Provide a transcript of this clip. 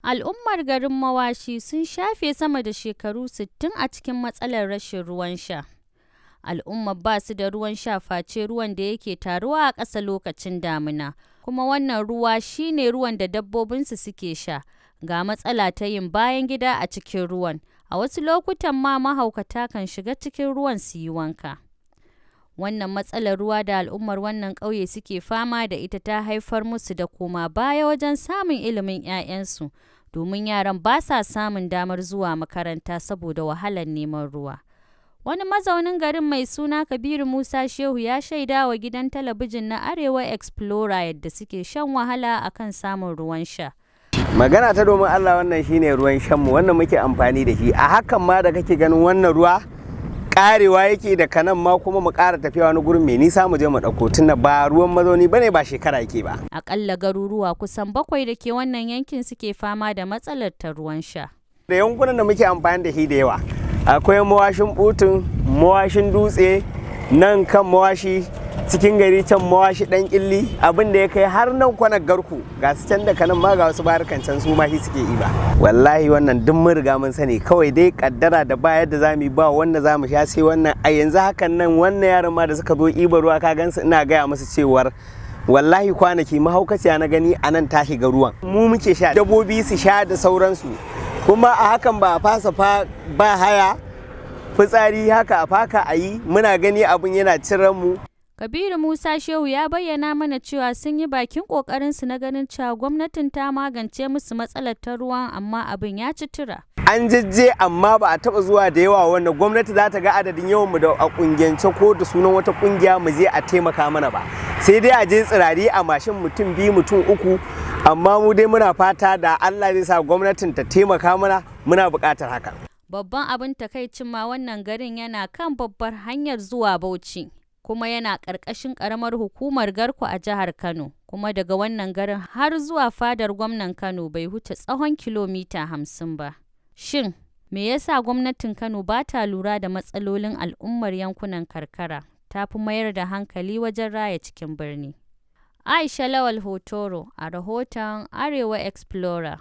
Al'ummar garin Mawashi sun shafe sama da shekaru 60 a cikin matsalar rashin ruwan sha. Al'ummar ba su da ruwan sha face ruwan da yake taruwa a ƙasa lokacin damina, kuma wannan ruwa shi ne ruwan da dabbobinsu suke sha. Ga matsala ta yin bayan gida a cikin ruwan, a wasu lokutan ma mahaukata kan shiga cikin ruwan su yi wanka. Wannan matsalar ruwa da al'ummar wannan ƙauye suke fama da ita ta haifar musu da koma baya wajen samun ilimin 'ya'yansu, domin yaran ba sa samun damar zuwa makaranta saboda wahalar neman ruwa. Wani mazaunin garin mai suna Kabiru Musa Shehu ya shaida wa gidan talabijin na Arewa Explorer yadda suke shan wahala akan samun ruwan sha. Magana ta domin Allah, wannan shine ruwan shanmu, wannan muke amfani da shi. A hakan ma da kake ganin wannan ruwa karewa yake da kanan ma kuma mu ƙara tafiya wani gurin mai nisa mu je mu ɗauko, tunda ba ruwan mazauni bane, ba shekara yake ba. Akalla garuruwa kusan 7 da ke wannan yankin suke fama da matsalar ta ruwan sha. Da yankunan da muke amfani da shi da yawa, akwai mawashin butun, mawashin dutse, nan kan mawashi cikin gari, can mawashi dan killi, abin da ya kai har nan kwanar garku, ga su can da kanan ma ga wasu barukan can su ma shi suke yi ba. Wallahi wannan duk mun riga mun sani, kawai dai kaddara da ba yadda zamu yi, ba wanda zamu sha sai wannan. A yanzu hakan nan wannan yaran ma da suka zo ibar ruwa ka gansu, ina gaya musu cewar wallahi kwanaki mahaukaciya na gani a nan ta shiga ruwan, mu muke sha, dabbobi su sha da sauransu, kuma a hakan ba a fasa ba haya fitsari haka a faka a yi, muna gani abin yana ciran mu. Kabiru Musa Shehu ya bayyana mana cewa sun yi bakin ƙoƙarinsu na ganin cewa gwamnatin ta magance musu matsalar ta ruwan, amma abin ya ci tura. An jajje amma ba a taɓa zuwa da yawa wanda gwamnati za ta ga adadin yawan mu da a ƙungiyance ko da sunan wata ƙungiya mu je a taimaka mana ba. Sai dai a je tsirari a mashin mutum 2 mutum 3, amma mu dai muna fata da Allah zai sa gwamnatin ta taimaka mana, muna buƙatar haka. Babban abin takaicin ma wannan garin yana kan babbar hanyar zuwa Bauchi, kuma yana ƙarƙashin ƙaramar hukumar Garko a jihar Kano, kuma daga wannan garin har zuwa fadar gwamnan Kano bai huce tsawon kilomita 50 ba. Shin, me yasa gwamnatin Kano ba ta lura da matsalolin al'ummar yankunan karkara, ta fi mayar da hankali wajen raya cikin birni? Aisha Lawal Hotoro a rahoton Arewa Explorer.